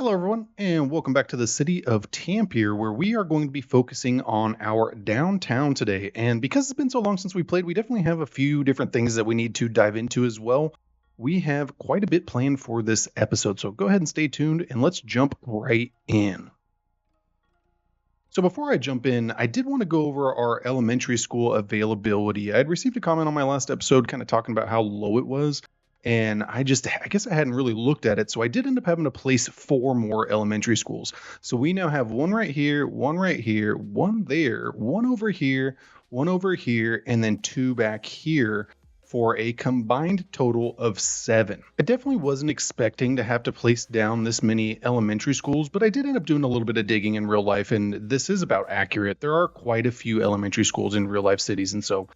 Hello, everyone, and welcome back to the city of Tampere, where we are going to be focusing on our downtown today. And because it's been so long since we played, we definitely have a few different things that we need to dive into as well. We have quite a bit planned for this episode, so go ahead and stay tuned, and let's jump right in. So before I jump in, I did want to go over our elementary school availability. I had received a comment on my last episode kind of talking about how low it was. And I guess I hadn't really looked at it. So I did end up having to place 4 more elementary schools. So we now have one right here, one right here, one there, one over here, and then 2 back here for a combined total of 7. I definitely wasn't expecting to have to place down this many elementary schools, but I did end up doing a little bit of digging in real life, and this is about accurate. There are quite a few elementary schools in real life cities, and so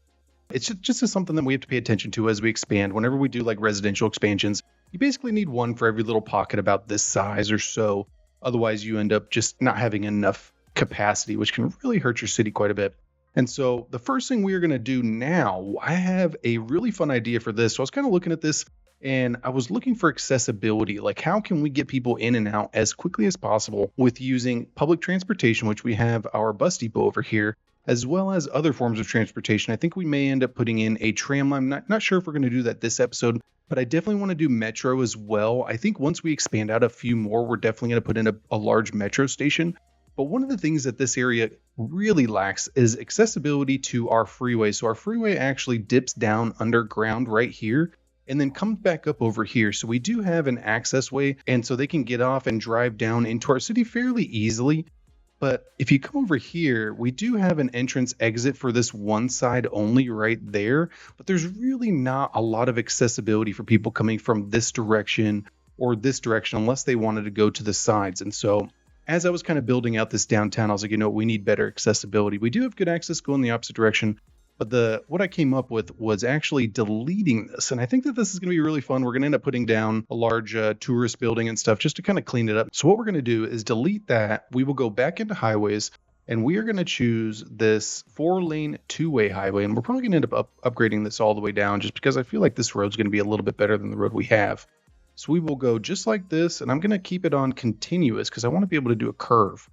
it's just something that we have to pay attention to as we expand. Whenever we do like residential expansions, you basically need one for every little pocket about this size or so. Otherwise, you end up just not having enough capacity, which can really hurt your city quite a bit. And so the first thing we are going to do now, I have a really fun idea for this. So I was kind of looking at this and I was looking for accessibility. Like, how can we get people in and out as quickly as possible with using public transportation, which we have our bus depot over here, as well as other forms of transportation. I think we may end up putting in a tram line. I'm not sure if we're going to do that this episode, but I definitely want to do metro as well. I think once we expand out a few more, we're definitely going to put in a large metro station. But one of the things that this area really lacks is accessibility to our freeway. So our freeway actually dips down underground right here and then comes back up over here. So we do have an access way, and so they can get off and drive down into our city fairly easily. But if you come over here, we do have an entrance exit for this one side only right there, but there's really not a lot of accessibility for people coming from this direction or this direction unless they wanted to go to the sides. And so as I was kind of building out this downtown, I was like, we need better accessibility. We do have good access going the opposite direction, but what I came up with was actually deleting this. And I think that this is going to be really fun. We're going to end up putting down a large tourist building and stuff just to kind of clean it up. So what we're going to do is delete that. We will go back into highways and we are going to choose this 4-lane 2-way highway. And we're probably going to end up upgrading this all the way down just because I feel like this road's going to be a little bit better than the road we have. So we will go just like this, and I'm going to keep it on continuous because I want to be able to do a curve.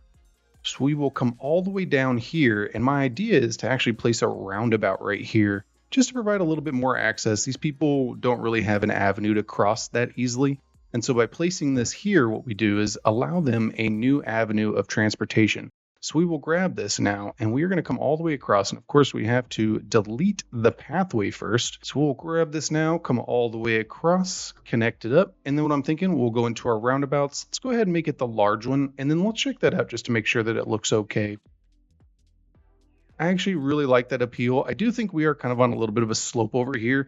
So we will come all the way down here, and my idea is to actually place a roundabout right here just to provide a little bit more access. These people don't really have an avenue to cross that easily. And so by placing this here, what we do is allow them a new avenue of transportation. So we will grab this now, and we are going to come all the way across. And of course, we have to delete the pathway first. So we'll grab this now, come all the way across, connect it up. And then what I'm thinking, we'll go into our roundabouts. Let's go ahead and make it the large one. And then let's check that out just to make sure that it looks okay. I actually really like that appeal. I do think we are kind of on a little bit of a slope over here,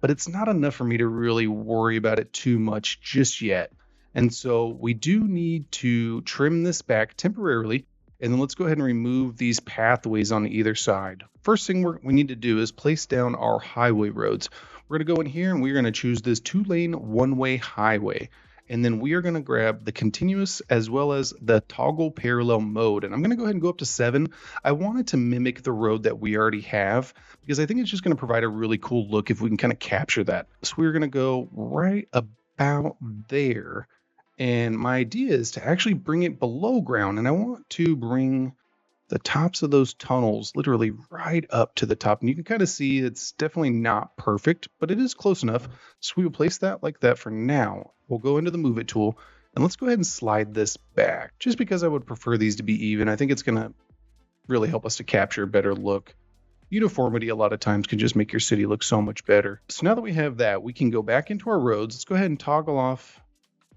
but it's not enough for me to really worry about it too much just yet. And so we do need to trim this back temporarily. And then let's go ahead and remove these pathways on either side. First thing we need to do is place down our highway roads. We're going to go in here and we're going to choose this 2-lane 1-way highway. And then we are going to grab the continuous as well as the toggle parallel mode. And I'm going to go ahead and go up to 7. I wanted to mimic the road that we already have because I think it's just going to provide a really cool look if we can kind of capture that. So we're going to go right about there. And my idea is to actually bring it below ground. And I want to bring the tops of those tunnels literally right up to the top. And you can kind of see it's definitely not perfect, but it is close enough. So we will place that like that for now. We'll go into the Move It tool. And let's go ahead and slide this back just because I would prefer these to be even. I think it's going to really help us to capture a better look. Uniformity a lot of times can just make your city look so much better. So now that we have that, we can go back into our roads. Let's go ahead and toggle off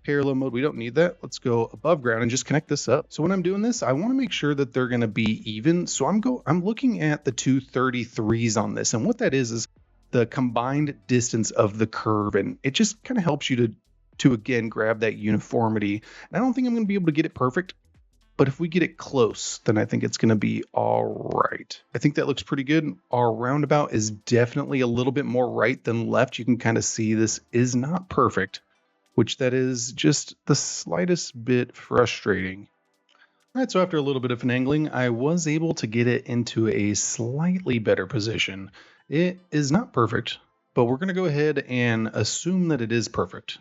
parallel mode. We don't need that. Let's go above ground and just connect this up. So when I'm doing this, I want to make sure that they're going to be even. So I'm looking at the 233s on this. And what that is the combined distance of the curve. And it just kind of helps you to again, grab that uniformity. And I don't think I'm going to be able to get it perfect, but if we get it close, then I think it's going to be all right. I think that looks pretty good. Our roundabout is definitely a little bit more right than left. You can kind of see this is not perfect, which that is just the slightest bit frustrating. All right, so after a little bit of finagling, I was able to get it into a slightly better position. It is not perfect, but we're going to go ahead and assume that it is perfect.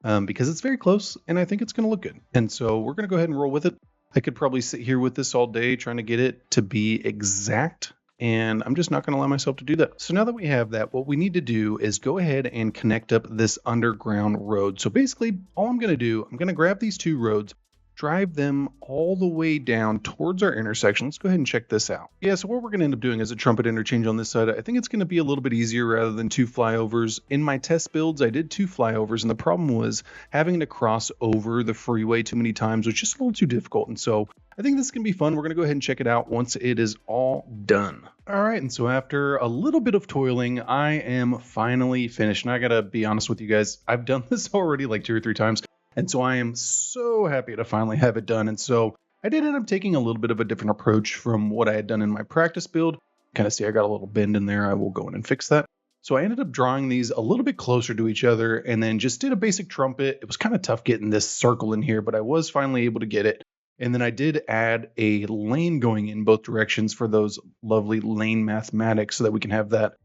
because it's very close and I think it's going to look good. And so we're going to go ahead and roll with it. I could probably sit here with this all day trying to get it to be exact, and I'm just not going to allow myself to do that. So now that we have that, what we need to do is go ahead and connect up this underground road. So basically all I'm going to do, I'm going to grab these two roads, drive them all the way down towards our intersection. Let's go ahead and check this out. Yeah, so what we're going to end up doing is a trumpet interchange on this side. I think it's going to be a little bit easier rather than two flyovers. In my test builds, I did two flyovers, and the problem was having to cross over the freeway too many times was just a little too difficult. And so I think this is going to be fun. We're going to go ahead and check it out once it is all done. All right, and so after a little bit of toiling, I am finally finished. And I got to be honest with you guys, I've done this already like 2 or 3 times. And so I am so happy to finally have it done. And so I did end up taking a little bit of a different approach from what I had done in my practice build. Kind of see I got a little bend in there. I will go in and fix that. So I ended up drawing these a little bit closer to each other and then just did a basic trumpet. It was kind of tough getting this circle in here, but I was finally able to get it. And then I did add a lane going in both directions for those lovely lane mathematics so that we can have that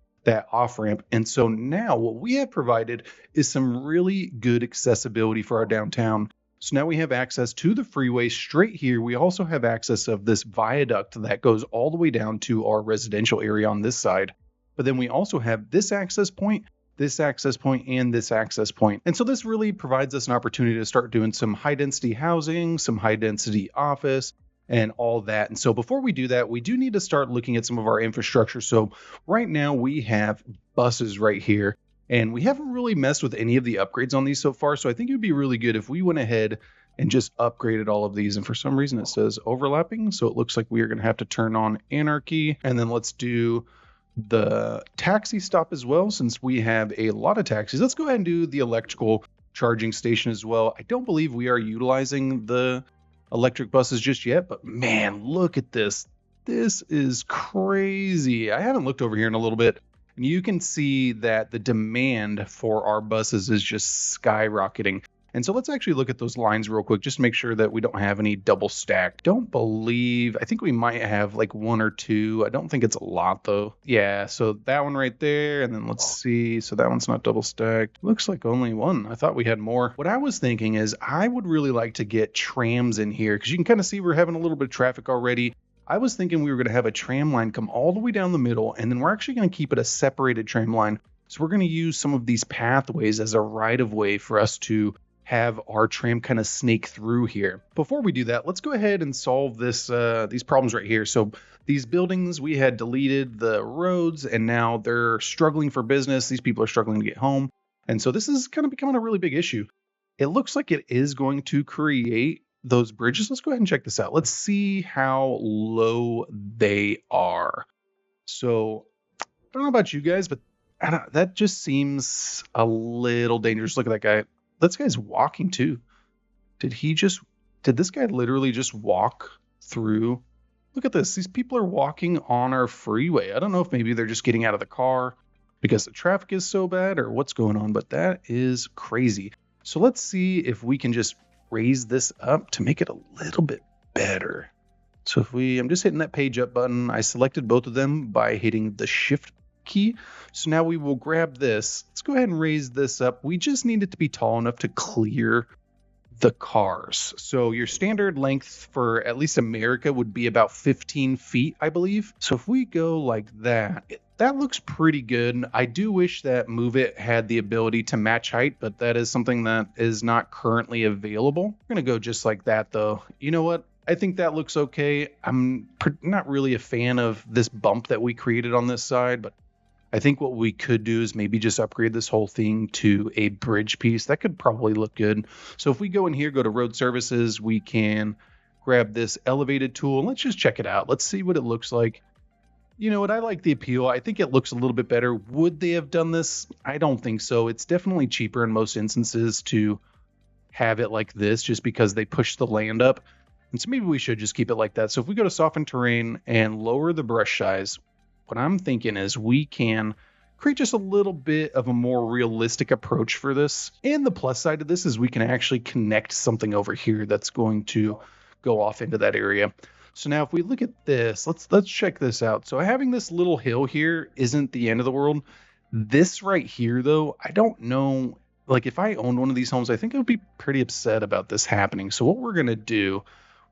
off ramp. And so now what we have provided is some really good accessibility for our downtown. So now we have access to the freeway straight here. We also have access of this viaduct that goes all the way down to our residential area on this side. But then we also have this access point, this access point, and this access point. And so this really provides us an opportunity to start doing some high density housing, some high density office, and all that. And so before we do that, we do need to start looking at some of our infrastructure. So right now we have buses right here, and we haven't really messed with any of the upgrades on these so far. So I think it would be really good if we went ahead and just upgraded all of these. And for some reason it says overlapping. So it looks like we are going to have to turn on anarchy. And then let's do the taxi stop as well. Since we have a lot of taxis, let's go ahead and do the electrical charging station as well. I don't believe we are utilizing the electric buses just yet, but man, look at this. This is crazy. I haven't looked over here in a little bit, and you can see that the demand for our buses is just skyrocketing. And so let's actually look at those lines real quick, just to make sure that we don't have any double stacked. I think we might have like 1 or 2. I don't think it's a lot though. Yeah, so that one right there, and then let's see. So that one's not double stacked. Looks like only 1. I thought we had more. What I was thinking is I would really like to get trams in here, because you can kind of see we're having a little bit of traffic already. I was thinking we were going to have a tram line come all the way down the middle, and then we're actually going to keep it a separated tram line. So we're going to use some of these pathways as a right of way for us to have our tram kind of snake through here. Before we do that, let's go ahead and solve these problems right here. So these buildings, we had deleted the roads, and now they're struggling for business. These people are struggling to get home. And so this is kind of becoming a really big issue. It looks like it is going to create those bridges. Let's go ahead and check this out. Let's see how low they are. So I don't know about you guys, but that just seems a little dangerous. Look at that guy. This guy's walking too. Did this guy literally just walk through? Look at this. These people are walking on our freeway. I don't know if maybe they're just getting out of the car because the traffic is so bad or what's going on, but that is crazy. So let's see if we can just raise this up to make it a little bit better. So I'm just hitting that page up button. I selected both of them by hitting the shift key. So now we will grab this. Let's go ahead and raise this up. We just need it to be tall enough to clear the cars. So your standard length for at least America would be about 15 feet, I believe. So if we go like that, that looks pretty good. I do wish that Move It had the ability to match height, but that is something that is not currently available. We're going to go just like that though. You know what? I think that looks okay. I'm not really a fan of this bump that we created on this side, but I think what we could do is maybe just upgrade this whole thing to a bridge piece. That could probably look good. So if we go in here, go to road services, we can grab this elevated tool and let's just check it out. Let's see what it looks like. You know what? I like the appeal. I think it looks a little bit better. Would they have done this? I don't think so. It's definitely cheaper in most instances to have it like this just because they push the land up. And so maybe we should just keep it like that. So if we go to soften terrain and lower the brush size, what I'm thinking is we can create just a little bit of a more realistic approach for this. And the plus side of this is we can actually connect something over here that's going to go off into that area. So now if we look at this, let's check this out. So having this little hill here isn't the end of the world. This right here, though, I don't know like if I owned one of these homes, I think I would be pretty upset about this happening. So what we're going to do,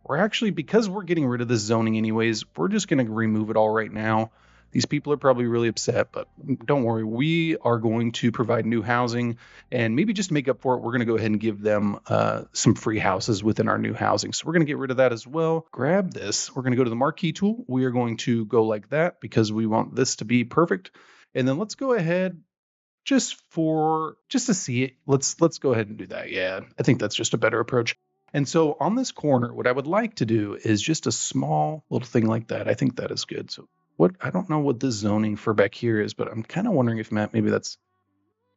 we're actually, because we're getting rid of this zoning anyways, we're just going to remove it all right now. These people are probably really upset, but don't worry. We are going to provide new housing, and maybe just to make up for it, we're going to go ahead and give them some free houses within our new housing. So we're going to get rid of that as well. Grab this. We're going to go to the marquee tool. We are going to go like that because we want this to be perfect. And then let's go ahead just to see it. Let's go ahead and do that. Yeah, I think that's just a better approach. And so on this corner, what I would like to do is just a small little thing like that. I think that is good. So I don't know what the zoning for back here is, but I'm kind of wondering if maybe that's,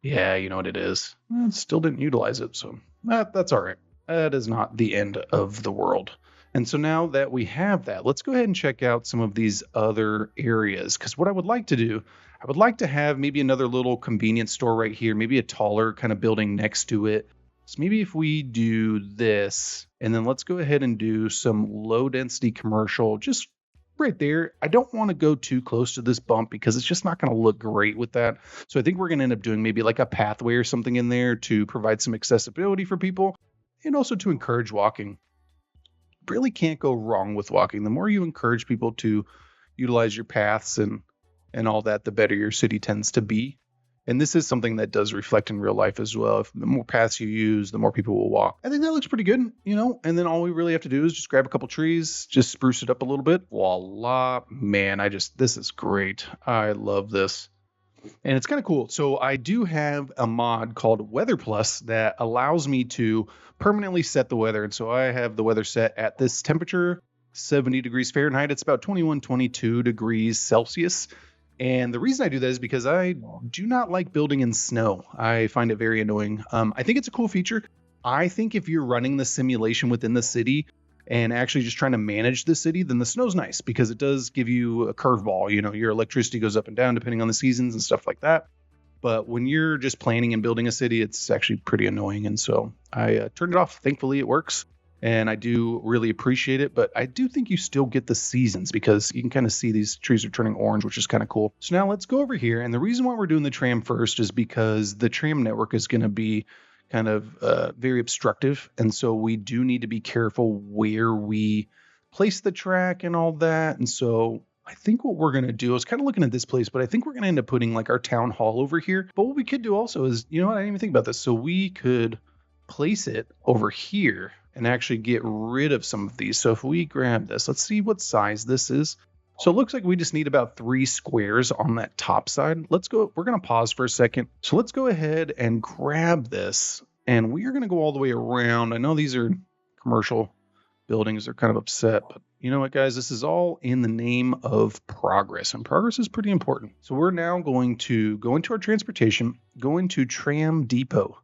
yeah, you know what it is. Well, still didn't utilize it. So that's all right. That is not the end of the world. And so now that we have that, let's go ahead and check out some of these other areas. Because what I would like to do, I would like to have maybe another little convenience store right here, maybe a taller kind of building next to it. So maybe if we do this, and then let's go ahead and do some low density commercial just right there. I don't want to go too close to this bump because it's just not going to look great with that. So I think we're going to end up doing maybe like a pathway or something in there to provide some accessibility for people and also to encourage walking. Really can't go wrong with walking. The more you encourage people to utilize your paths and all that, the better your city tends to be. And this is something that does reflect in real life as well. If the more paths you use, the more people will walk. I think that looks pretty good, and then all we really have to do is just grab a couple trees, just spruce it up a little bit. Voila, man, this is great. I love this. And it's kind of cool. So I do have a mod called Weather Plus that allows me to permanently set the weather. And so I have the weather set at this temperature, 70 degrees Fahrenheit. It's about 21, 22 degrees Celsius. And the reason I do that is because I do not like building in snow. I find it very annoying. I think it's a cool feature. I think if you're running the simulation within the city and actually just trying to manage the city, then the snow's nice because it does give you a curveball. Your electricity goes up and down depending on the seasons and stuff like that. But when you're just planning and building a city, it's actually pretty annoying. And so I turned it off. Thankfully, it works. And I do really appreciate it, but I do think you still get the seasons because you can kind of see these trees are turning orange, which is kind of cool. So now let's go over here. And the reason why we're doing the tram first is because the tram network is going to be kind of very obstructive. And so we do need to be careful where we place the track and all that. And so I think what we're going to do, I was kind of looking at this place, but I think we're going to end up putting like our town hall over here. But what we could do also is, I didn't even think about this. So we could place it over here and actually get rid of some of these. So if we grab this, let's see what size this is. So it looks like we just need about 3 squares on that top side. Let's go. We're going to pause for a second. So let's go ahead and grab this. And we are going to go all the way around. I know these are commercial buildings. They're kind of upset. But you know what, guys? This is all in the name of progress. And progress is pretty important. So we're now going to go into our transportation, go into Tram Depot.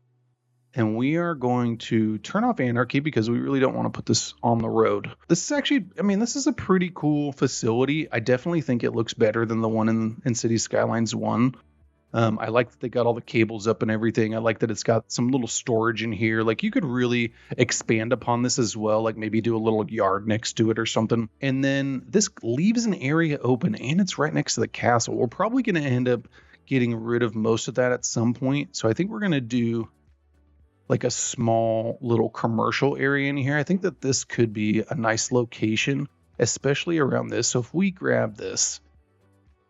And we are going to turn off anarchy because we really don't want to put this on the road. This is actually, this is a pretty cool facility. I definitely think it looks better than the one in Cities Skylines 1. I like that they got all the cables up and everything. I like that it's got some little storage in here. Like you could really expand upon this as well. Like maybe do a little yard next to it or something. And then this leaves an area open and it's right next to the castle. We're probably going to end up getting rid of most of that at some point. So I think we're going to do like a small little commercial area in here. I think that this could be a nice location, especially around this. So if we grab this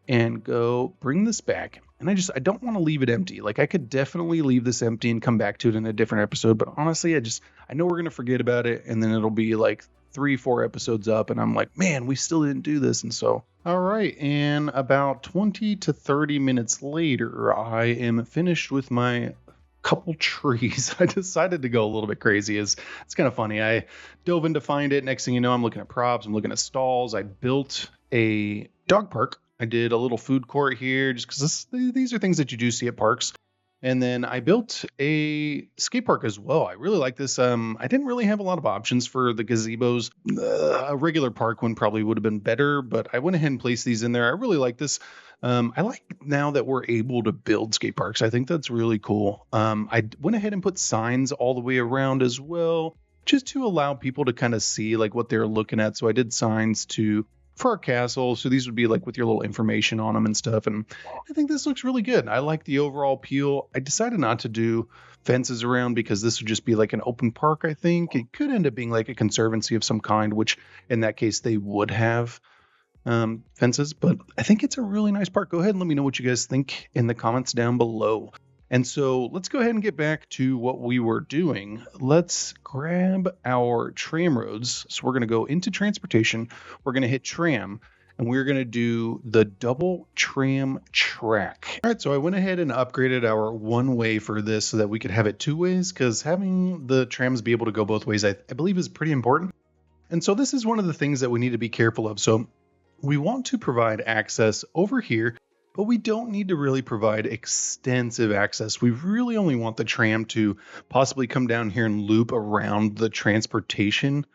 and go bring this back, and I don't want to leave it empty. Like I could definitely leave this empty and come back to it in a different episode. But honestly, I know we're going to forget about it. And then it'll be like 3-4 episodes up. And I'm like, man, we still didn't do this. And so, all right. And about 20 to 30 minutes later, I am finished with my couple trees. I decided to go a little bit crazy. It's kind of funny. I dove in to find it. Next thing you know, I'm looking at props. I'm looking at stalls. I built a dog park. I did a little food court here just because these are things that you do see at parks. And then I built a skate park as well. I really like this. I didn't really have a lot of options for the gazebos. A regular park one probably would have been better, but I went ahead and placed these in there. I really like this. I like now that we're able to build skate parks. I think that's really cool. I went ahead and put signs all the way around as well, just to allow people to kind of see like what they're looking at. So I did signs to for our castle. So these would be like with your little information on them and stuff. And I think this looks really good. I like the overall appeal. I decided not to do fences around because this would just be like an open park. I think it could end up being like a conservancy of some kind, which in that case they would have fences, but I think it's a really nice park. Go ahead and let me know what you guys think in the comments down below. And so let's go ahead and get back to what we were doing. Let's grab our tram roads. So we're going to go into transportation. We're going to hit tram and we're going to do the double tram track. All right, so I went ahead and upgraded our one way for this so that we could have it two ways, because having the trams be able to go both ways, I believe is pretty important. And so this is one of the things that we need to be careful of. So we want to provide access over here, but we don't need to really provide extensive access. We really only want the tram to possibly come down here and loop around the transportation.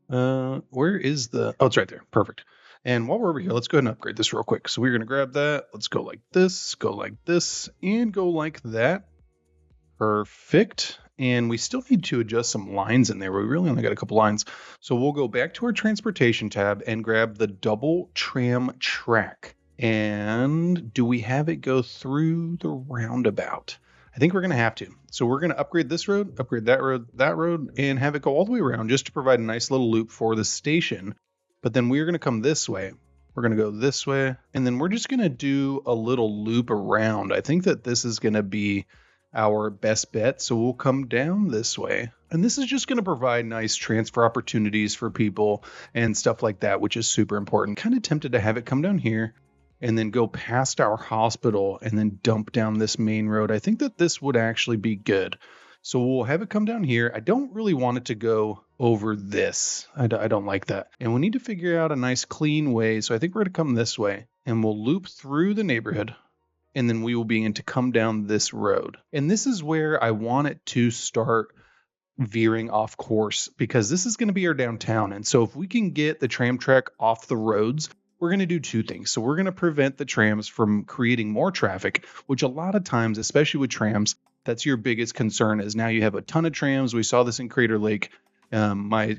Where is the... Oh, it's right there. Perfect. And while we're over here, let's go ahead and upgrade this real quick. So we're going to grab that. Let's go like this, and go like that. Perfect. And we still need to adjust some lines in there. We really only got a couple lines. So we'll go back to our transportation tab and grab the double tram track. And do we have it go through the roundabout? I think we're going to have to. So we're going to upgrade this road, upgrade that road, and have it go all the way around just to provide a nice little loop for the station. But then we're going to come this way. We're going to go this way. And then we're just going to do a little loop around. I think that this is going to be our best bet. So we'll come down this way. And this is just going to provide nice transfer opportunities for people and stuff like that, which is super important. Kind of tempted to have it come down here and then go past our hospital and then dump down this main road. I think that this would actually be good. So we'll have it come down here. I don't really want it to go over this. I don't like that. And we need to figure out a nice clean way. So I think we're going to come this way and we'll loop through the neighborhood. And then we will begin to come down this road. And this is where I want it to start veering off course, because this is going to be our downtown. And so if we can get the tram track off the roads, we're going to do two things. So we're going to prevent the trams from creating more traffic, which a lot of times, especially with trams, that's your biggest concern, is now you have a ton of trams. We saw this in Crater Lake, my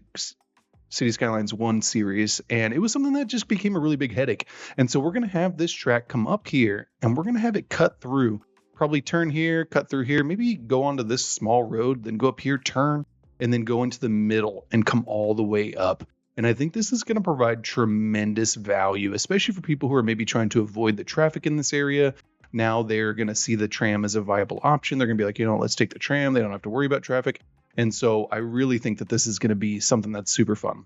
Cities Skylines 1 series, and it was something that just became a really big headache. And so we're going to have this track come up here and we're going to have it cut through, probably turn here, cut through here, maybe go onto this small road, then go up here, turn, and then go into the middle and come all the way up. And I think this is going to provide tremendous value, especially for people who are maybe trying to avoid the traffic in this area. Now they're going to see the tram as a viable option. They're going to be like, let's take the tram. They don't have to worry about traffic. And so I really think that this is going to be something that's super fun.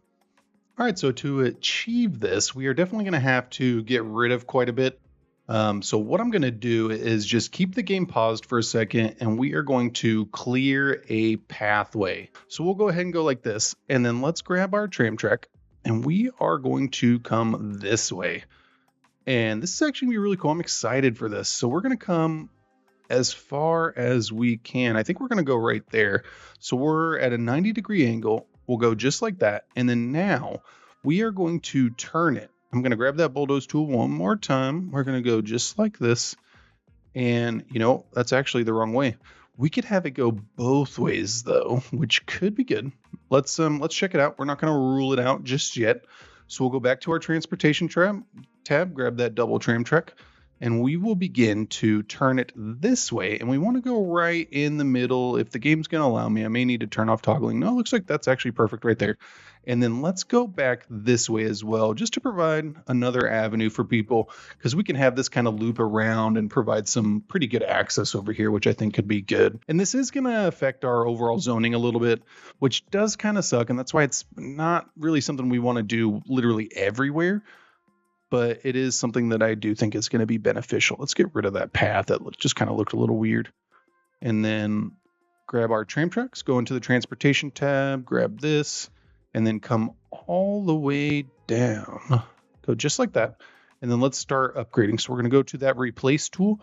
All right, so to achieve this, we are definitely going to have to get rid of quite a bit. So what I'm going to do is just keep the game paused for a second, and we are going to clear a pathway. So we'll go ahead and go like this, and then let's grab our tram track, and we are going to come this way. And this is actually going to be really cool. I'm excited for this. So we're going to come as far as we can. I think we're going to go right there. So we're at a 90-degree angle. We'll go just like that. And then now we are going to turn it. I'm going to grab that bulldoze tool one more time. We're going to go just like this. And, that's actually the wrong way. We could have it go both ways, though, which could be good. Let's check it out. We're not going to rule it out just yet. So we'll go back to our transportation tab, grab that double tram track, and we will begin to turn it this way. And we want to go right in the middle. If the game's going to allow me, I may need to turn off toggling. No, it looks like that's actually perfect right there. And then let's go back this way as well, just to provide another avenue for people, because we can have this kind of loop around and provide some pretty good access over here, which I think could be good. And this is going to affect our overall zoning a little bit, which does kind of suck. And that's why it's not really something we want to do literally everywhere. But it is something that I do think is going to be beneficial. Let's get rid of that path that just kind of looked a little weird. And then grab our tram tracks, go into the transportation tab, grab this, and then come all the way down. Go just like that. And then let's start upgrading. So we're going to go to that replace tool,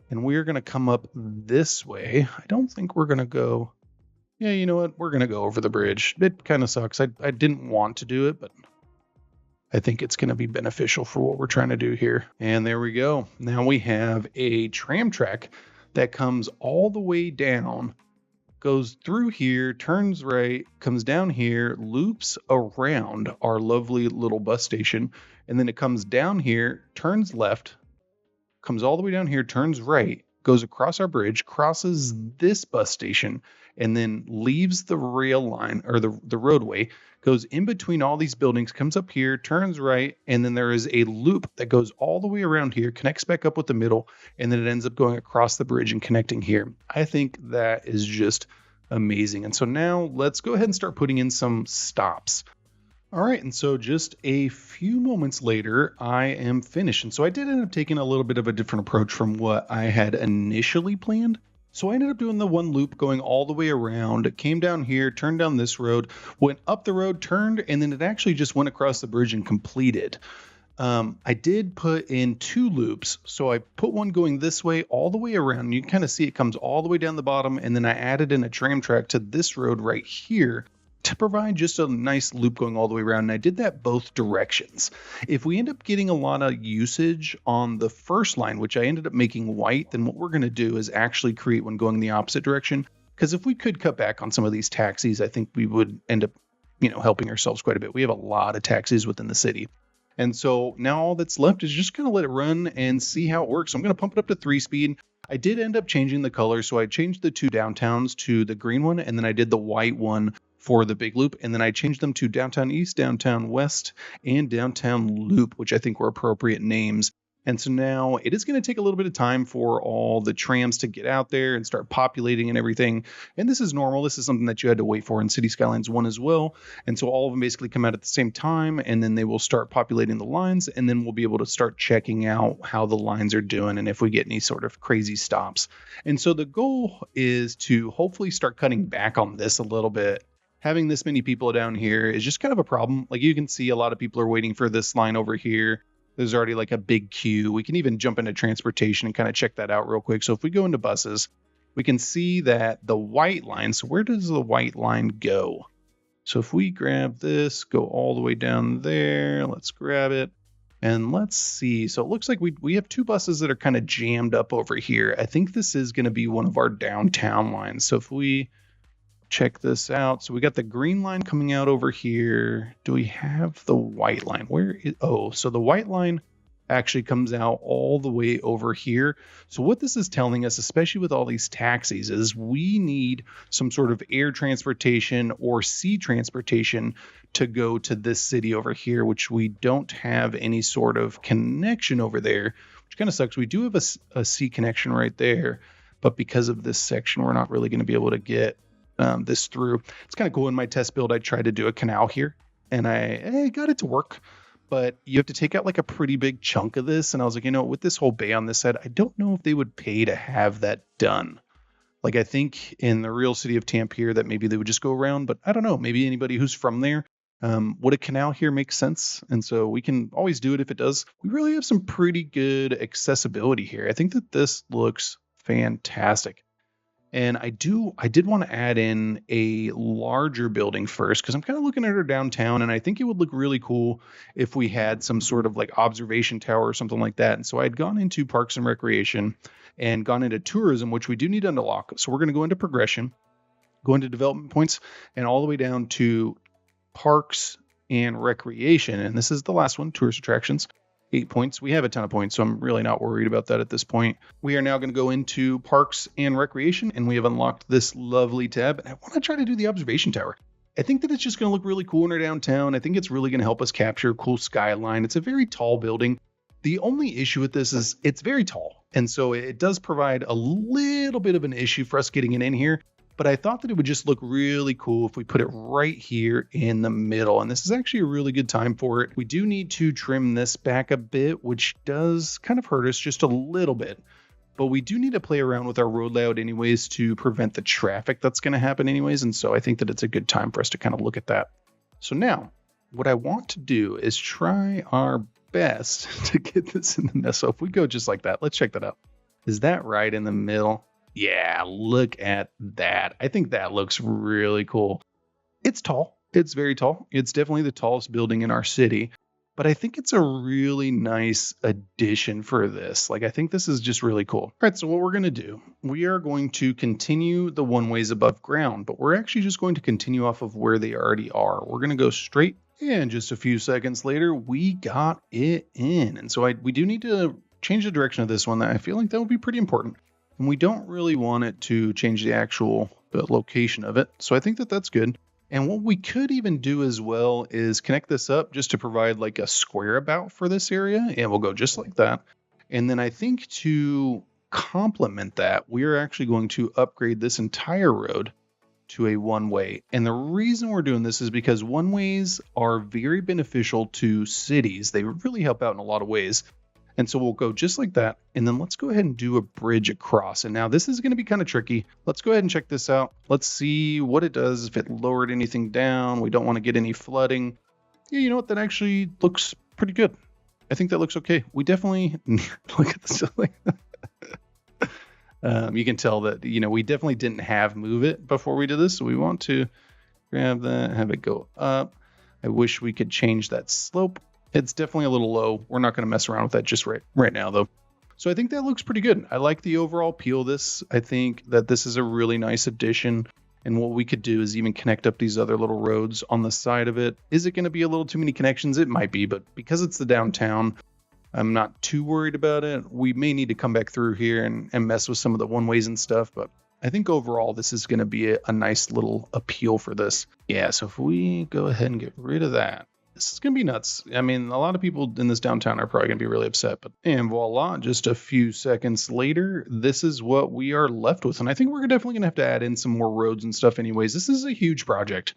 and we're going to come up this way. I don't think we're going to go... Yeah, you know what? We're going to go over the bridge. It kind of sucks. I didn't want to do it, but I think it's going to be beneficial for what we're trying to do here. And there we go. Now we have a tram track that comes all the way down goes through here, turns right, comes down here, loops around our lovely little bus station, and then it comes down here, turns left, comes all the way down here, turns right, goes across our bridge, crosses this bus station, and then leaves the rail line or the roadway, goes in between all these buildings, comes up here, turns right, and then there is a loop that goes all the way around here, connects back up with the middle, and then it ends up going across the bridge and connecting here. I think that is just amazing. And so now let's go ahead and start putting in some stops. All right, and so just a few moments later, I am finished. And so I did end up taking a little bit of a different approach from what I had initially planned. So I ended up doing the one loop going all the way around, came down here, turned down this road, went up the road, turned, and then it actually just went across the bridge and completed. I did put in two loops. So I put one going this way all the way around. You can kind of see it comes all the way down the bottom. And then I added in a tram track to this road right here to provide just a nice loop going all the way around. And I did that both directions. If we end up getting a lot of usage on the first line, which I ended up making white, then what we're going to do is actually create one going the opposite direction. Because if we could cut back on some of these taxis, I think we would end up, helping ourselves quite a bit. We have a lot of taxis within the city. And so now all that's left is just going to let it run and see how it works. So I'm going to pump it up to 3-speed. I did end up changing the color. So I changed the two downtowns to the green one, and then I did the white one for the big loop. And then I changed them to Downtown East, Downtown West, and Downtown Loop, which I think were appropriate names. And so now it is going to take a little bit of time for all the trams to get out there and start populating and everything. And this is normal. This is something that you had to wait for in Cities Skylines 1 as well. And so all of them basically come out at the same time, and then they will start populating the lines, and then we'll be able to start checking out how the lines are doing and if we get any sort of crazy stops. And so the goal is to hopefully start cutting back on this a little bit. Having this many people down here is just kind of a problem. Like you can see a lot of people are waiting for this line over here. There's already like a big queue. We can even jump into transportation and kind of check that out real quick. So if we go into buses, we can see that the white line. So where does the white line go? So if we grab this, go all the way down there, let's grab it and let's see. So it looks like we have two buses that are kind of jammed up over here. I think this is going to be one of our downtown lines. So if we check this out. So we got the green line coming out over here. Do we have the white line? So the white line actually comes out all the way over here. So what this is telling us, especially with all these taxis, is we need some sort of air transportation or sea transportation to go to this city over here, which we don't have any sort of connection over there, which kind of sucks. We do have a sea connection right there, but because of this section, we're not really going to be able to get this through. It's kind of cool. In my test build, I tried to do a canal here and I got it to work, but you have to take out like a pretty big chunk of this. And I was like, with this whole bay on this side, I don't know if they would pay to have that done. Like I think in the real city of Tampere that maybe they would just go around, but I don't know, maybe anybody who's from there, would a canal here make sense? And so we can always do it if it does. We really have some pretty good accessibility here. I think that this looks fantastic. And I did want to add in a larger building first, because I'm kind of looking at our downtown, and I think it would look really cool if we had some sort of like observation tower or something like that. And so I had gone into Parks and Recreation and gone into tourism, which we do need to unlock. So we're going to go into progression, go into development points, and all the way down to Parks and Recreation. And this is the last one, tourist attractions. 8 points. We have a ton of points, so I'm really not worried about that at this point. We are now going to go into Parks and Recreation, and we have unlocked this lovely tab. And I want to try to do the observation tower. I think that it's just going to look really cool in our downtown. I think it's really going to help us capture a cool skyline. It's a very tall building. The only issue with this is it's very tall, and so it does provide a little bit of an issue for us getting it in here. But I thought that it would just look really cool if we put it right here in the middle. And this is actually a really good time for it. We do need to trim this back a bit, which does kind of hurt us just a little bit. But we do need to play around with our road layout anyways to prevent the traffic that's going to happen anyways. And so I think that it's a good time for us to kind of look at that. So now what I want to do is try our best to get this in the middle. So if we go just like that, let's check that out. Is that right in the middle? Yeah, look at that. I think that looks really cool. It's tall. It's very tall. It's definitely the tallest building in our city. but I think it's a really nice addition for this. Like, I think this is just really cool. All right, so what we're going to do, we are going to continue the one ways above ground, but we're actually just going to continue off of where they already are. We're going to go straight, and just a few seconds later, we got it in. And so we do need to change the direction of this one. I feel like that would be pretty important. And we don't really want it to change the actual location of it. So I think that that's good. And what we could even do as well is connect this up just to provide like a square about for this area. And we'll go just like that. And then I think to complement that, we are actually going to upgrade this entire road to a one-way. And the reason we're doing this is because one-ways are very beneficial to cities. They really help out in a lot of ways. And so we'll go just like that. And then let's go ahead and do a bridge across. And now this is going to be kind of tricky. Let's go ahead and check this out. Let's see what it does, if it lowered anything down. We don't want to get any flooding. Yeah, you know what? That actually looks pretty good. I think that looks okay. We definitely look at this. You can tell that, we definitely didn't have move it before we did this. So we want to grab that, have it go up. I wish we could change that slope. It's definitely a little low. We're not going to mess around with that just right now, though. So I think that looks pretty good. I like the overall appeal of this. I think that this is a really nice addition. And what we could do is even connect up these other little roads on the side of it. Is it going to be a little too many connections? It might be, but because it's the downtown, I'm not too worried about it. We may need to come back through here and mess with some of the one ways and stuff, but I think overall this is going to be a nice little appeal for this. Yeah, so if we go ahead and get rid of that, this is going to be nuts. I mean, a lot of people in this downtown are probably going to be really upset, but and voila, just a few seconds later, this is what we are left with. And I think we're definitely going to have to add in some more roads and stuff anyways. This is a huge project.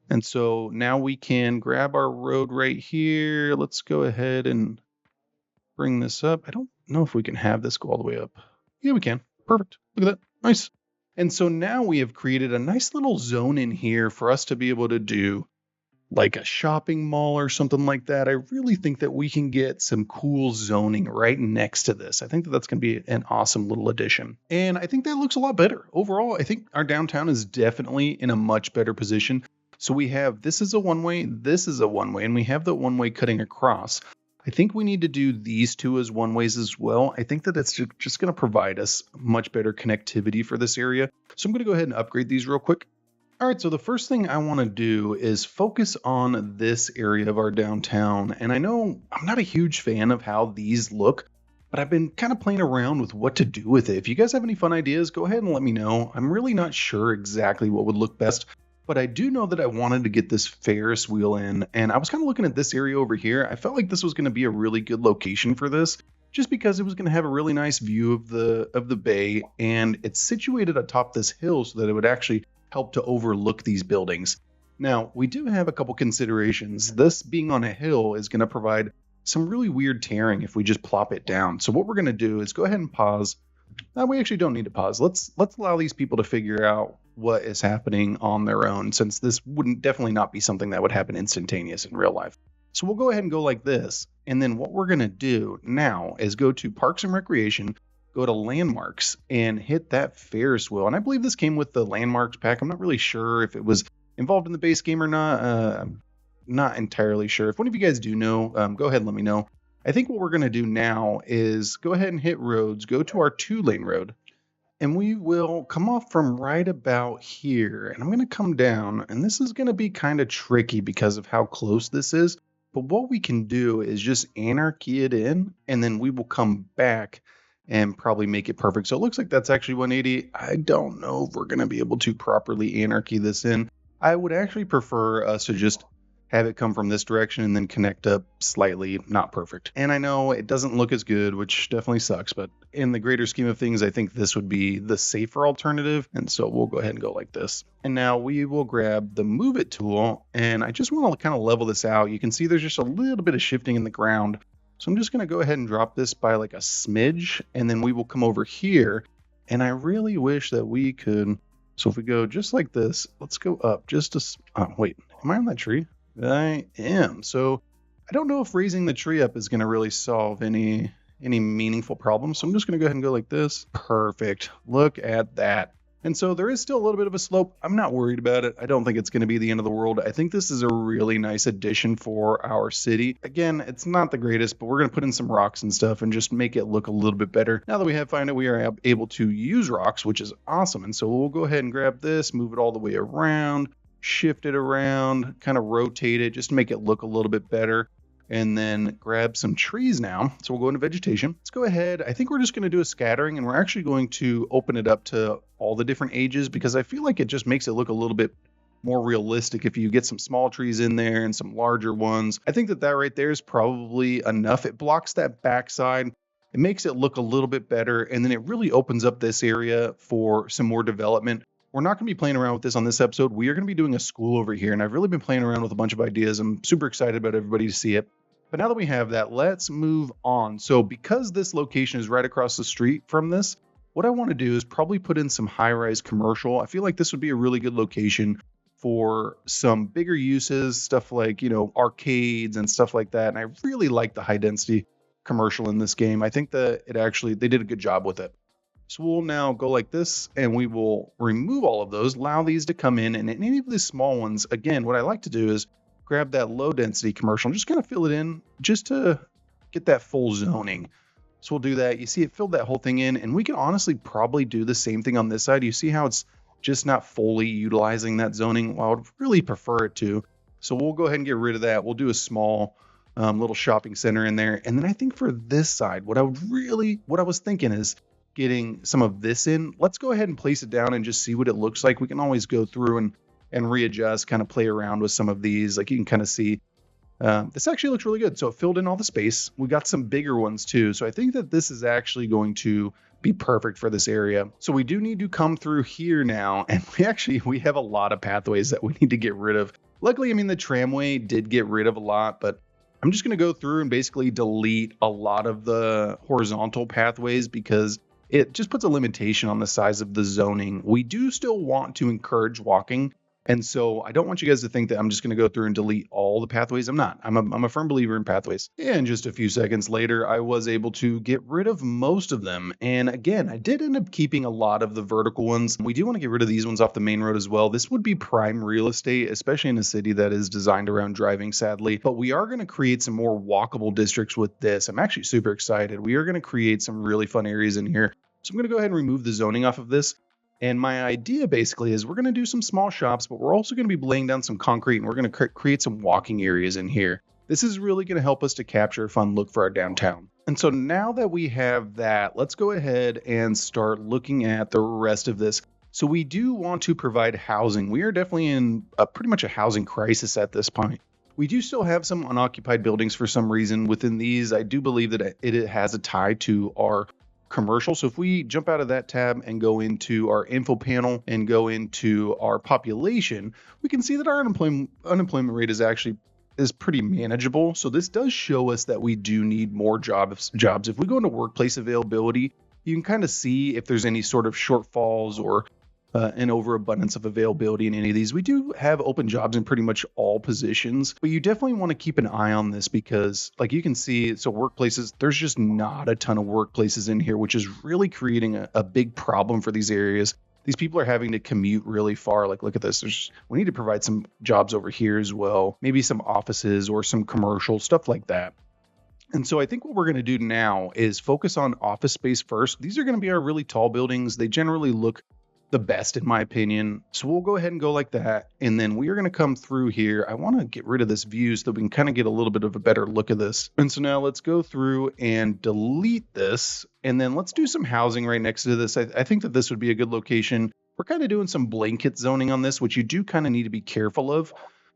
And so now we can grab our road right here. Let's go ahead and bring this up. I don't know if we can have this go all the way up. Yeah, we can. Perfect. Look at that. Nice. And so now we have created a nice little zone in here for us to be able to do like a shopping mall or something like that. I really think that we can get some cool zoning right next to this. I think that that's going to be an awesome little addition. And I think that looks a lot better. Overall, I think our downtown is definitely in a much better position. So we have, this is a one-way, this is a one-way, and we have the one-way cutting across. I think we need to do these two as one-ways as well. I think that it's just going to provide us much better connectivity for this area. So I'm going to go ahead and upgrade these real quick. All right, so the first thing I want to do is focus on this area of our downtown. And I know I'm not a huge fan of how these look, but I've been kind of playing around with what to do with it. If you guys have any fun ideas, go ahead and let me know. I'm really not sure exactly what would look best, but I do know that I wanted to get this Ferris wheel in. And I was kind of looking at this area over here. I felt like this was going to be a really good location for this, just because it was going to have a really nice view of the bay. And it's situated atop this hill so that it would actually help to overlook these buildings. Now, we do have a couple considerations. This being on a hill is going to provide some really weird tearing if we just plop it down. So what we're going to do is go ahead and pause. No, we actually don't need to pause. Let's allow these people to figure out what is happening on their own, since this wouldn't definitely not be something that would happen instantaneous in real life. So we'll go ahead and go like this. And then what we're going to do now is go to Parks and Recreation, go to landmarks and hit that Ferris wheel. And I believe this came with the landmarks pack. I'm not really sure if it was involved in the base game or not. I'm not entirely sure. If one of you guys do know, go ahead and let me know. I think what we're going to do now is go ahead and hit roads, go to our 2-lane road, and we will come off from right about here. And I'm going to come down, and this is going to be kind of tricky because of how close this is. But what we can do is just anarchy it in, and then we will come back and probably make it perfect. So it looks like that's actually 180. I don't know if we're going to be able to properly anarchy this in. I would actually prefer us to just have it come from this direction and then connect up slightly, not perfect. And I know it doesn't look as good, which definitely sucks, but in the greater scheme of things, I think this would be the safer alternative. And so we'll go ahead and go like this. And now we will grab the move it tool, and I just want to kind of level this out. You can see there's just a little bit of shifting in the ground. So I'm just going to go ahead and drop this by like a smidge, and then we will come over here. And I really wish that we could. So if we go just like this, let's go up just a, wait, am I on that tree? I am. So I don't know if raising the tree up is going to really solve any meaningful problems. So I'm just going to go ahead and go like this. Perfect. Look at that. And so there is still a little bit of a slope. I'm not worried about it. I don't think it's going to be the end of the world. I think this is a really nice addition for our city. Again, it's not the greatest, but we're going to put in some rocks and stuff and just make it look a little bit better. Now that we have found out we are able to use rocks, which is awesome. And so we'll go ahead and grab this, move it all the way around, shift it around, kind of rotate it just to make it look a little bit better. And then grab some trees now. So we'll go into vegetation. Let's go ahead. I think we're just going to do a scattering, and we're actually going to open it up to all the different ages because I feel like it just makes it look a little bit more realistic if you get some small trees in there and some larger ones. I think that right there is probably enough. It blocks that backside. It makes it look a little bit better, and then it really opens up this area for some more development. We're not going to be playing around with this on this episode. We are going to be doing a school over here, and I've really been playing around with a bunch of ideas. I'm super excited about everybody to see it. But now that we have that, let's move on. So because this location is right across the street from this, what I want to do is probably put in some high-rise commercial. I feel like this would be a really good location for some bigger uses, stuff like, arcades and stuff like that. And I really like the high-density commercial in this game. I think that they did a good job with it. So we'll now go like this, and we will remove all of those, allow these to come in. And any of these small ones, again, what I like to do is grab that low density commercial and just kind of fill it in just to get that full zoning. So we'll do that. You see it filled that whole thing in, and we can honestly probably do the same thing on this side. You see how it's just not fully utilizing that zoning? Well, I would really prefer it to. So we'll go ahead and get rid of that. We'll do a small little shopping center in there. And then I think for this side, what I was thinking is getting some of this in. Let's go ahead and place it down and just see what it looks like. We can always go through and readjust, kind of play around with some of these. Like you can kind of see, this actually looks really good. So it filled in all the space. We got some bigger ones too. So I think that this is actually going to be perfect for this area. So we do need to come through here now. And we have a lot of pathways that we need to get rid of. Luckily, the tramway did get rid of a lot, but I'm just going to go through and basically delete a lot of the horizontal pathways because it just puts a limitation on the size of the zoning. We do still want to encourage walking. And so I don't want you guys to think that I'm just going to go through and delete all the pathways. I'm not. I'm a firm believer in pathways. And just a few seconds later, I was able to get rid of most of them. And again, I did end up keeping a lot of the vertical ones. We do want to get rid of these ones off the main road as well. This would be prime real estate, especially in a city that is designed around driving, sadly. But we are going to create some more walkable districts with this. I'm actually super excited. We are going to create some really fun areas in here. So I'm going to go ahead and remove the zoning off of this. And my idea basically is we're going to do some small shops, but we're also going to be laying down some concrete, and we're going to create some walking areas in here. This is really going to help us to capture a fun look for our downtown. And so now that we have that, let's go ahead and start looking at the rest of this. So we do want to provide housing. We are definitely in pretty much a housing crisis at this point. We do still have some unoccupied buildings for some reason. Within these, I do believe that it has a tie to our commercial. So if we jump out of that tab and go into our info panel and go into our population, we can see that our unemployment rate is pretty manageable. So this does show us that we do need more jobs. If we go into workplace availability, you can kind of see if there's any sort of shortfalls or an overabundance of availability in any of these. We do have open jobs in pretty much all positions, but you definitely want to keep an eye on this because like you can see, so workplaces, there's just not a ton of workplaces in here, which is really creating a big problem for these areas. These people are having to commute really far. Like, look at this. We need to provide some jobs over here as well. Maybe some offices or some commercial stuff like that. And so I think what we're going to do now is focus on office space first. These are going to be our really tall buildings. They generally look the best in my opinion. So we'll go ahead and go like that. And then we are going to come through here. I want to get rid of this view so that we can kind of get a little bit of a better look at this. And so now let's go through and delete this. And then let's do some housing right next to this. I think that this would be a good location. We're kind of doing some blanket zoning on this, which you do kind of need to be careful of.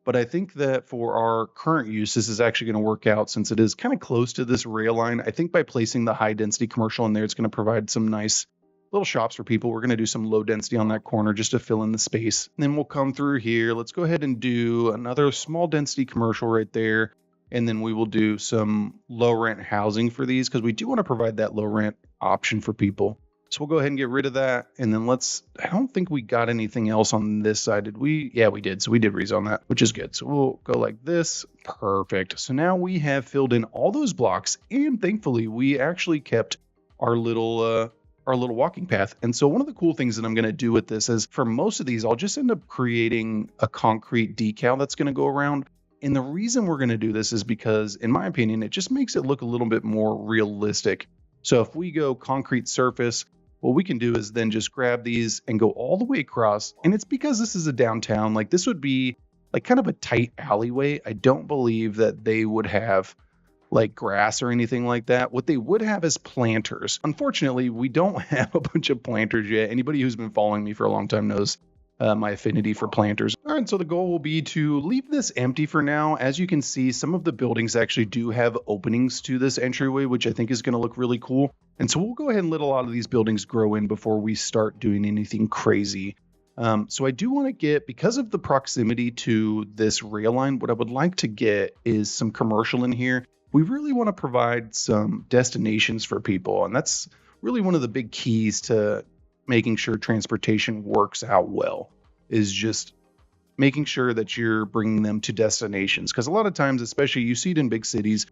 But I think that for our current use, this is actually going to work out since it is kind of close to this rail line. I think by placing the high density commercial in there, it's going to provide some nice little shops for people. We're going to do some low density on that corner just to fill in the space. And then we'll come through here. Let's go ahead and do another small density commercial right there. And then we will do some low rent housing for these because we do want to provide that low rent option for people. So we'll go ahead and get rid of that. And then I don't think we got anything else on this side. Did we? Yeah, we did. So we did rezone that, which is good. So we'll go like this. Perfect. So now we have filled in all those blocks. And thankfully we actually kept our little our little walking path. And so one of the cool things that I'm going to do with this is for most of these, I'll just end up creating a concrete decal that's going to go around. And the reason we're going to do this is because, in my opinion, it just makes it look a little bit more realistic. So if we go concrete surface, what we can do is then just grab these and go all the way across. And it's because this is a downtown, like this would be like kind of a tight alleyway. I don't believe that they would have like grass or anything like that. What they would have is planters. Unfortunately, we don't have a bunch of planters yet. Anybody who's been following me for a long time knows my affinity for planters. All right, so the goal will be to leave this empty for now. As you can see, some of the buildings actually do have openings to this entryway, which I think is going to look really cool. And so we'll go ahead and let a lot of these buildings grow in before we start doing anything crazy. So I do want to get, because of the proximity to this rail line, what I would like to get is some commercial in here. We really want to provide some destinations for people. And that's really one of the big keys to making sure transportation works out well, is just making sure that you're bringing them to destinations. Because a lot of times, especially you see it in big cities,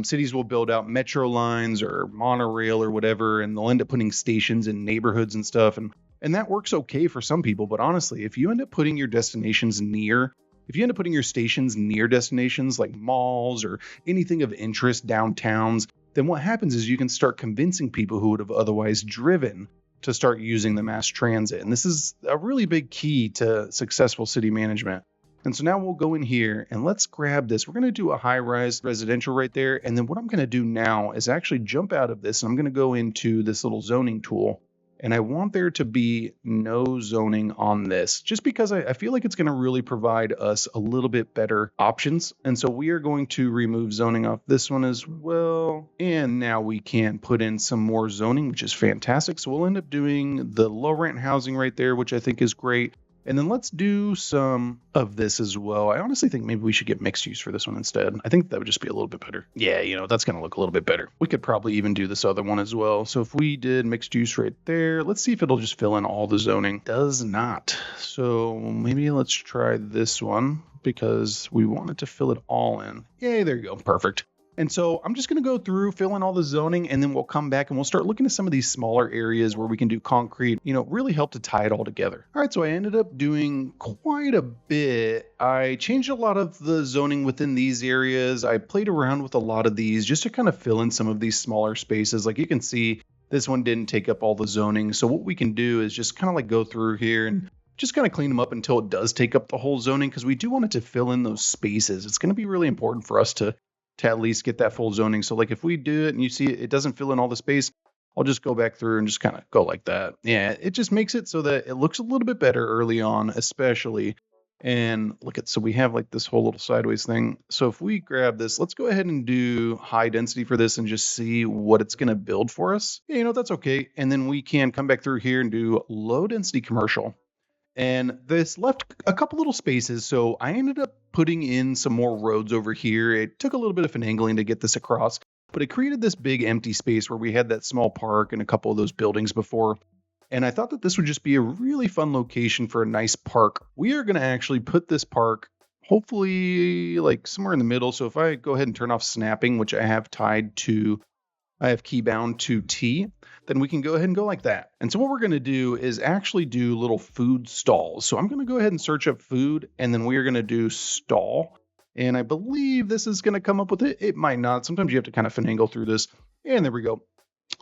cities will build out metro lines or monorail or whatever, and they'll end up putting stations in neighborhoods and stuff. And that works okay for some people. But honestly, if you end up putting your destinations if you end up putting your stations near destinations like malls or anything of interest downtowns, then what happens is you can start convincing people who would have otherwise driven to start using the mass transit. And this is a really big key to successful city management. And so now we'll go in here and let's grab this. We're going to do a high-rise residential right there. And then what I'm going to do now is actually jump out of this and I'm going to go into this little zoning tool. And I want there to be no zoning on this, just because I feel like it's going to really provide us a little bit better options. And so we are going to remove zoning off this one as well. And now we can put in some more zoning, which is fantastic. So we'll end up doing the low rent housing right there, which I think is great. And then let's do some of this as well. I honestly think maybe we should get mixed use for this one instead. I think that would just be a little bit better. Yeah, that's going to look a little bit better. We could probably even do this other one as well. So if we did mixed use right there, let's see if it'll just fill in all the zoning. Does not. So maybe let's try this one because we want it to fill it all in. Yay, there you go. Perfect. And so I'm just going to go through, fill in all the zoning, and then we'll come back and we'll start looking at some of these smaller areas where we can do concrete, really help to tie it all together. All right, so I ended up doing quite a bit. I changed a lot of the zoning within these areas. I played around with a lot of these just to kind of fill in some of these smaller spaces. Like you can see, this one didn't take up all the zoning. So what we can do is just kind of like go through here and just kind of clean them up until it does take up the whole zoning, because we do want it to fill in those spaces. It's going to be really important for us to at least get that full zoning. So like if we do it and you see it doesn't fill in all the space, I'll just go back through and just kind of go like that. Yeah, it just makes it so that it looks a little bit better early on, especially. And so we have like this whole little sideways thing. So if we grab this, let's go ahead and do high density for this and just see what it's going to build for us. Yeah, that's okay. And then we can come back through here and do low density commercial. And this left a couple little spaces, so I ended up putting in some more roads over here. It took a little bit of finagling to get this across, but it created this big empty space where we had that small park and a couple of those buildings before. And I thought that this would just be a really fun location for a nice park. We are going to actually put this park hopefully like somewhere in the middle. So if I go ahead and turn off snapping, which I have keybound to T, then we can go ahead and go like that. And so what we're going to do is actually do little food stalls. So I'm going to go ahead and search up food, and then we are going to do stall. And I believe this is going to come up with it. It might not. Sometimes you have to kind of finagle through this. And there we go.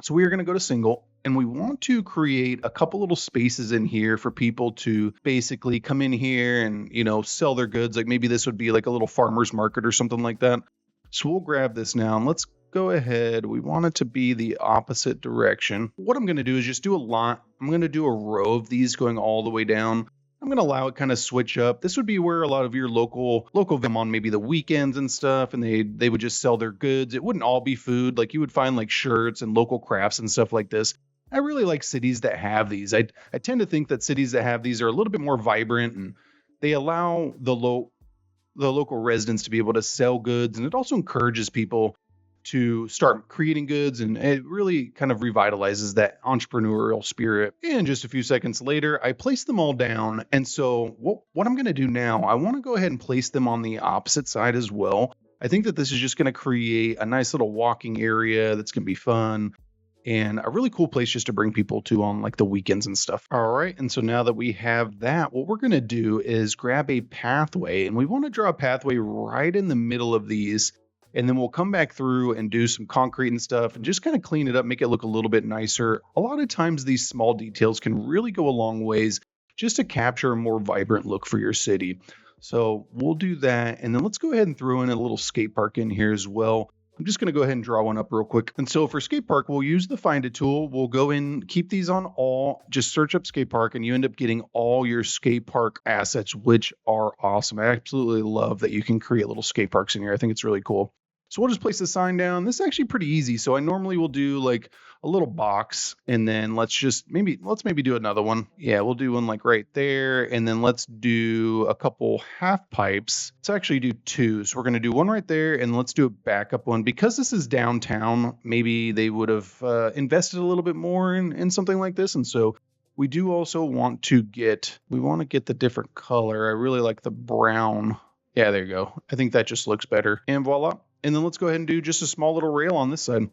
So we are going to go to single, and we want to create a couple little spaces in here for people to basically come in here and, sell their goods. Like maybe this would be like a little farmer's market or something like that. So we'll grab this now and let's go ahead. We want it to be the opposite direction. What I'm going to do is just do a lot. I'm going to do a row of these going all the way down. I'm going to allow it kind of switch up. This would be where a lot of your local them on maybe the weekends and stuff, and they would just sell their goods. It wouldn't all be food. Like you would find like shirts and local crafts and stuff like this. I really like cities that have these. I tend to think that cities that have these are a little bit more vibrant, and they allow the local residents to be able to sell goods, and it also encourages people to start creating goods, and it really kind of revitalizes that entrepreneurial spirit. And just a few seconds later, I place them all down. And so what I'm going to do now, I want to go ahead and place them on the opposite side as well. I think that this is just going to create a nice little walking area that's going to be fun. and a really cool place just to bring people to on like the weekends and stuff. All right. And so now that we have that, what we're going to do is grab a pathway, and we want to draw a pathway right in the middle of these. And then we'll come back through and do some concrete and stuff and just kind of clean it up, make it look a little bit nicer. A lot of times these small details can really go a long ways just to capture a more vibrant look for your city. So we'll do that. And then let's go ahead and throw in a little skate park in here as well. I'm just going to go ahead and draw one up real quick. And so for skate park, we'll use the find it tool. We'll go in, keep these on all, just search up skate park, and you end up getting all your skate park assets, which are awesome. I absolutely love that you can create little skate parks in here. I think it's really cool. So we'll just place the sign down. This is actually pretty easy. So I normally will do like a little box, and then let's maybe do another one. Yeah, we'll do one like right there. And then let's do a couple half pipes. Let's actually do two. So we're going to do one right there, and let's do a backup one. Because this is downtown, maybe they would have invested a little bit more in something like this. And so we do also want to get the different color. I really like the brown. Yeah, there you go. I think that just looks better. And voila. And then let's go ahead and do just a small little rail on this side.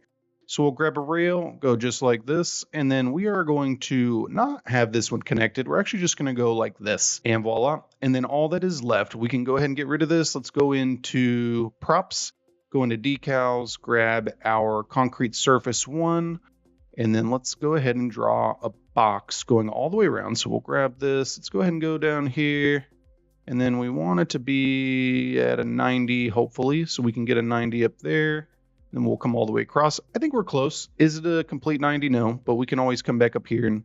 So we'll grab a rail, go just like this, and then we are going to not have this one connected. We're actually just going to go like this, and voila. And then all that is left, we can go ahead and get rid of this. Let's go into props, go into decals, grab our concrete surface one, and then let's go ahead and draw a box going all the way around. So we'll grab this. Let's go ahead and go down here. And then we want it to be at a 90, hopefully, so we can get a 90 up there. Then we'll come all the way across. I think we're close. Is it a complete 90? No, but we can always come back up here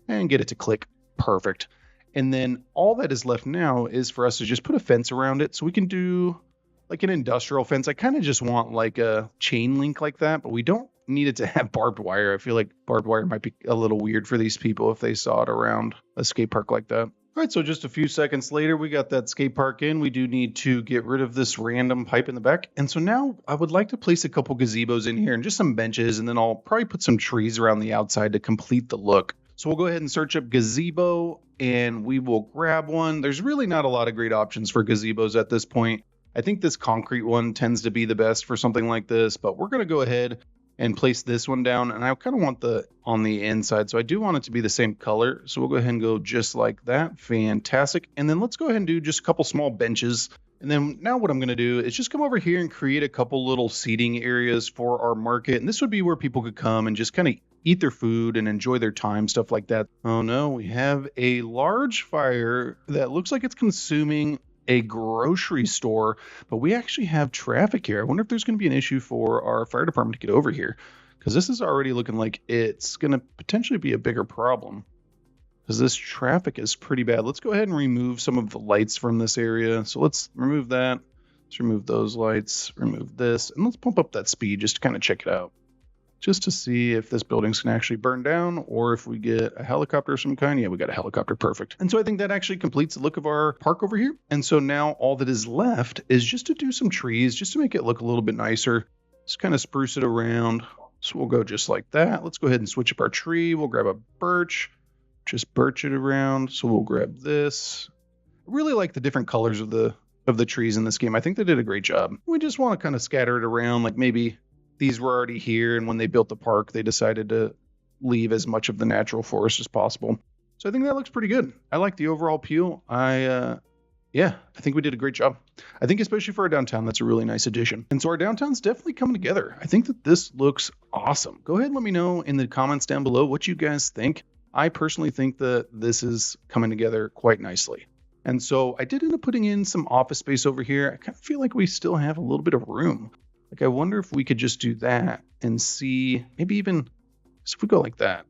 and get it to click. Perfect. And then all that is left now is for us to just put a fence around it. So we can do like an industrial fence. I kind of just want like a chain link like that, but we don't need it to have barbed wire. I feel like barbed wire might be a little weird for these people if they saw it around a skate park like that. All right, so just a few seconds later, we got that skate park in. We do need to get rid of this random pipe in the back. And so now I would like to place a couple gazebos in here and just some benches, and then I'll probably put some trees around the outside to complete the look. So we'll go ahead and search up gazebo, and we will grab one. There's really not a lot of great options for gazebos at this point. I think this concrete one tends to be the best for something like this, but we're going to go ahead and place this one down, and I kind of want the on the inside, so I do want it to be the same color. So we'll go ahead and go just like that. Fantastic. And then let's go ahead and do just a couple small benches. And then now what I'm going to do is just come over here and create a couple little seating areas for our market. And this would be where people could come and just kind of eat their food and enjoy their time, stuff like that. Oh no, we have a large fire that looks like it's consuming a grocery store, but we actually have traffic here. I wonder if there's going to be an issue for our fire department to get over here, because this is already looking like it's going to potentially be a bigger problem, because this traffic is pretty bad. Let's go ahead and remove some of the lights from this area. So let's remove that. Let's remove those lights, remove this, and let's pump up that speed just to kind of check it out, just to see if this building's going to actually burn down or if we get a helicopter of some kind. Yeah, we got a helicopter. Perfect. And so I think that actually completes the look of our park over here. And so now all that is left is just to do some trees, just to make it look a little bit nicer. Just kind of spruce it around. So we'll go just like that. Let's go ahead and switch up our tree. We'll grab a birch, just birch it around. So we'll grab this. I really like the different colors of the trees in this game. I think they did a great job. We just want to kind of scatter it around, like maybe these were already here, and when they built the park, they decided to leave as much of the natural forest as possible. So I think that looks pretty good. I like the overall appeal. I think we did a great job. I think especially for our downtown, that's a really nice addition. And so our downtown's definitely coming together. I think that this looks awesome. Go ahead and let me know in the comments down below what you guys think. I personally think that this is coming together quite nicely. And so I did end up putting in some office space over here. I kind of feel like we still have a little bit of room. Like, I wonder if we could just do that and see, maybe even, so if we go like that,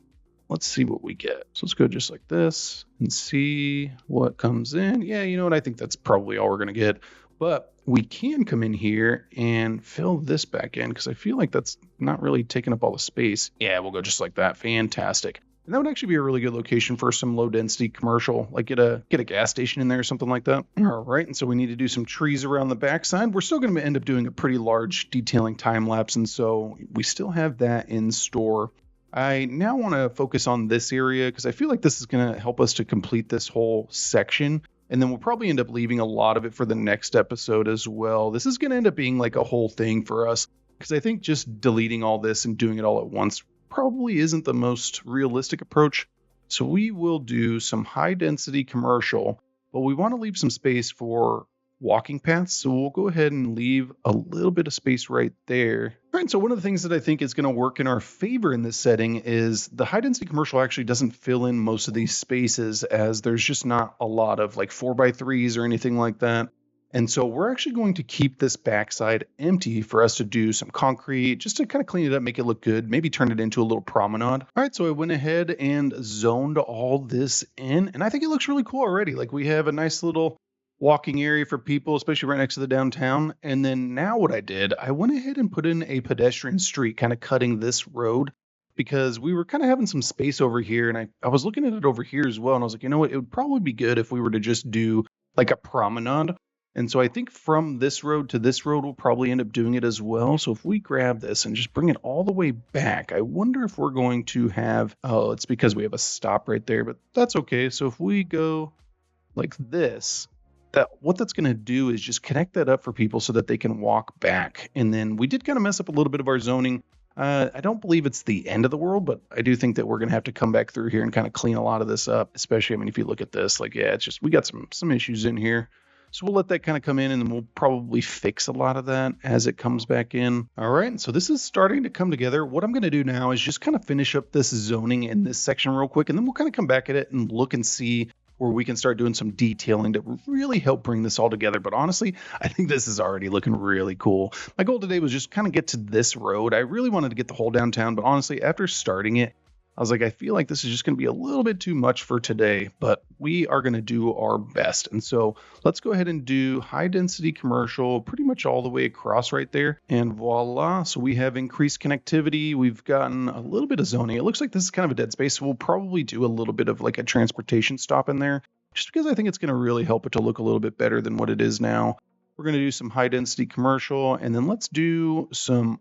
let's see what we get. So let's go just like this and see what comes in. Yeah, you know what? I think that's probably all we're going to get. But we can come in here and fill this back in, because I feel like that's not really taking up all the space. Yeah, we'll go just like that. Fantastic. And that would actually be a really good location for some low density commercial, like get a gas station in there or something like that. All right. And so we need to do some trees around the backside. We're still going to end up doing a pretty large detailing time lapse. And so we still have that in store. I now want to focus on this area, because I feel like this is going to help us to complete this whole section. And then we'll probably end up leaving a lot of it for the next episode as well. This is going to end up being like a whole thing for us, because I think just deleting all this and doing it all at once probably isn't the most realistic approach. So we will do some high density commercial, but we want to leave some space for walking paths. So we'll go ahead and leave a little bit of space right there. All right, so one of the things that I think is going to work in our favor in this setting is the high density commercial actually doesn't fill in most of these spaces, as there's just not a lot of like 4x3s or anything like that. And so we're actually going to keep this backside empty for us to do some concrete, just to kind of clean it up, make it look good, maybe turn it into a little promenade. All right, so I went ahead and zoned all this in, and I think it looks really cool already. Like we have a nice little walking area for people, especially right next to the downtown. And then now what I did, I went ahead and put in a pedestrian street, kind of cutting this road, because we were kind of having some space over here. And I was looking at it over here as well. And I was like, you know what, it would probably be good if we were to just do like a promenade. And so I think from this road to this road, we'll probably end up doing it as well. So if we grab this and just bring it all the way back, I wonder if we're going to have, oh, it's because we have a stop right there, but that's okay. So if we go like this, what that's going to do is just connect that up for people so that they can walk back. And then we did kind of mess up a little bit of our zoning. I don't believe it's the end of the world, but I do think that we're going to have to come back through here and kind of clean a lot of this up, especially, I mean, if you look at this, like, yeah, it's just, we got some issues in here. So we'll let that kind of come in, and then we'll probably fix a lot of that as it comes back in. All right, so this is starting to come together. What I'm going to do now is just kind of finish up this zoning in this section real quick, and then we'll kind of come back at it and look and see where we can start doing some detailing to really help bring this all together. But honestly, I think this is already looking really cool. My goal today was just kind of get to this road. I really wanted to get the whole downtown, but honestly, after starting it, I was like, I feel like this is just going to be a little bit too much for today, but we are going to do our best. And so let's go ahead and do high density commercial pretty much all the way across right there. And voila. So we have increased connectivity. We've gotten a little bit of zoning. It looks like this is kind of a dead space. So we'll probably do a little bit of like a transportation stop in there, just because I think it's going to really help it to look a little bit better than what it is now. We're going to do some high density commercial, and then let's do some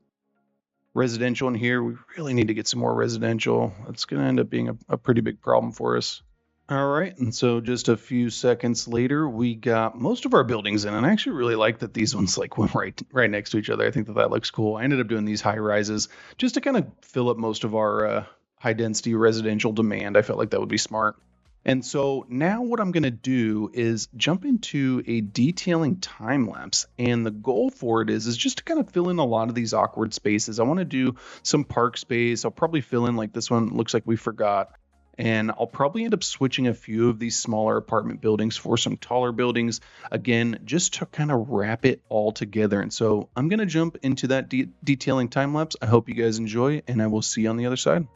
residential in here. We really need to get some more residential. That's going to end up being a pretty big problem for us. All right, and so just a few seconds later, we got most of our buildings in, and I actually really like that these ones like went right next to each other. I think that looks cool. I ended up doing these high rises just to kind of fill up most of our high density residential demand. I felt like that would be smart. And so now what I'm going to do is jump into a detailing time lapse. And the goal for it is just to kind of fill in a lot of these awkward spaces. I want to do some park space. I'll probably fill in like this one looks like we forgot. And I'll probably end up switching a few of these smaller apartment buildings for some taller buildings, again, just to kind of wrap it all together. And so I'm going to jump into that detailing time lapse. I hope you guys enjoy, and I will see you on the other side.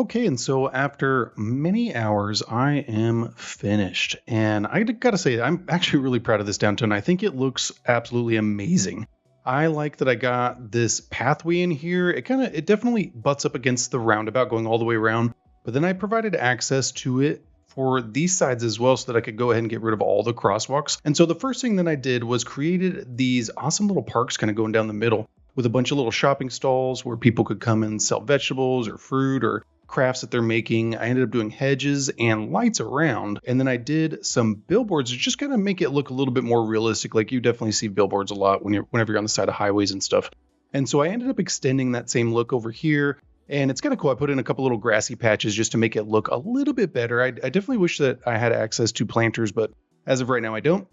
Okay, and so after many hours, I am finished. And gotta say, I'm actually really proud of this downtown. I think it looks absolutely amazing. I like that I got this pathway in here. It definitely butts up against the roundabout going all the way around. But then I provided access to it for these sides as well so that I could go ahead and get rid of all the crosswalks. And so the first thing that I did was created these awesome little parks kind of going down the middle with a bunch of little shopping stalls where people could come and sell vegetables or fruit or crafts that they're making. I ended up doing hedges and lights around. And then I did some billboards to just kind of make it look a little bit more realistic. Like you definitely see billboards a lot whenever you're on the side of highways and stuff. And so I ended up extending that same look over here. And it's kind of cool. I put in a couple little grassy patches just to make it look a little bit better. I definitely wish that I had access to planters, but as of right now, I don't.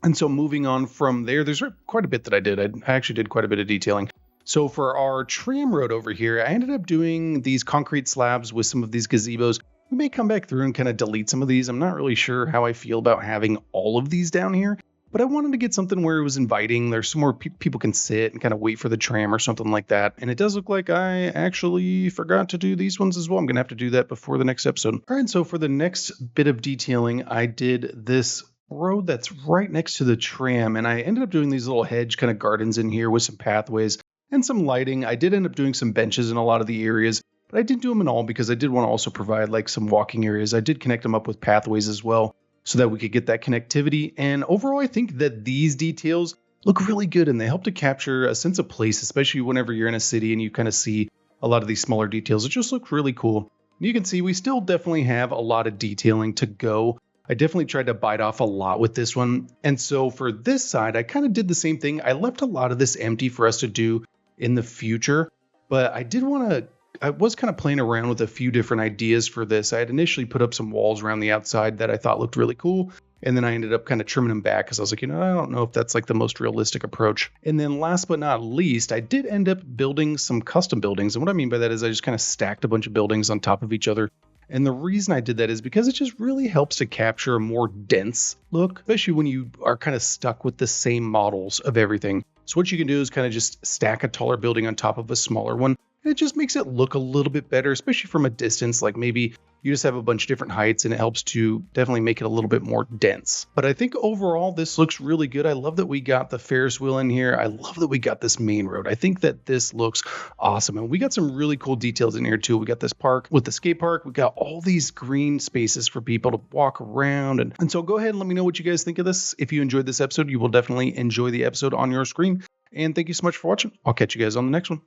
And so moving on from there, there's quite a bit that I did. I actually did quite a bit of detailing. So for our tram road over here, I ended up doing these concrete slabs with some of these gazebos. We may come back through and kind of delete some of these. I'm not really sure how I feel about having all of these down here, but I wanted to get something where it was inviting. There's somewhere people can sit and kind of wait for the tram or something like that. And it does look like I actually forgot to do these ones as well. I'm going to have to do that before the next episode. All right, so for the next bit of detailing, I did this road that's right next to the tram, and I ended up doing these little hedge kind of gardens in here with some pathways and some lighting. I did end up doing some benches in a lot of the areas, but I didn't do them in all because I did want to also provide like some walking areas. I did connect them up with pathways as well so that we could get that connectivity. And overall, I think that these details look really good and they help to capture a sense of place, especially whenever you're in a city and you kind of see a lot of these smaller details. It just looks really cool. You can see we still definitely have a lot of detailing to go. I definitely tried to bite off a lot with this one. And so for this side, I kind of did the same thing. I left a lot of this empty for us to do in the future, but I was kind of playing around with a few different ideas for this. I had initially put up some walls around the outside that I thought looked really cool. And then I ended up kind of trimming them back because I was like, I don't know if that's like the most realistic approach. And then last but not least, I did end up building some custom buildings. And what I mean by that is I just kind of stacked a bunch of buildings on top of each other. And the reason I did that is because it just really helps to capture a more dense look, especially when you are kind of stuck with the same models of everything. So what you can do is kind of just stack a taller building on top of a smaller one. And it just makes it look a little bit better, especially from a distance. Like maybe you just have a bunch of different heights and it helps to definitely make it a little bit more dense. But I think overall, this looks really good. I love that we got the Ferris wheel in here. I love that we got this main road. I think that this looks awesome. And we got some really cool details in here too. We got this park with the skate park. We got all these green spaces for people to walk around. And so go ahead and let me know what you guys think of this. If you enjoyed this episode, you will definitely enjoy the episode on your screen. And thank you so much for watching. I'll catch you guys on the next one.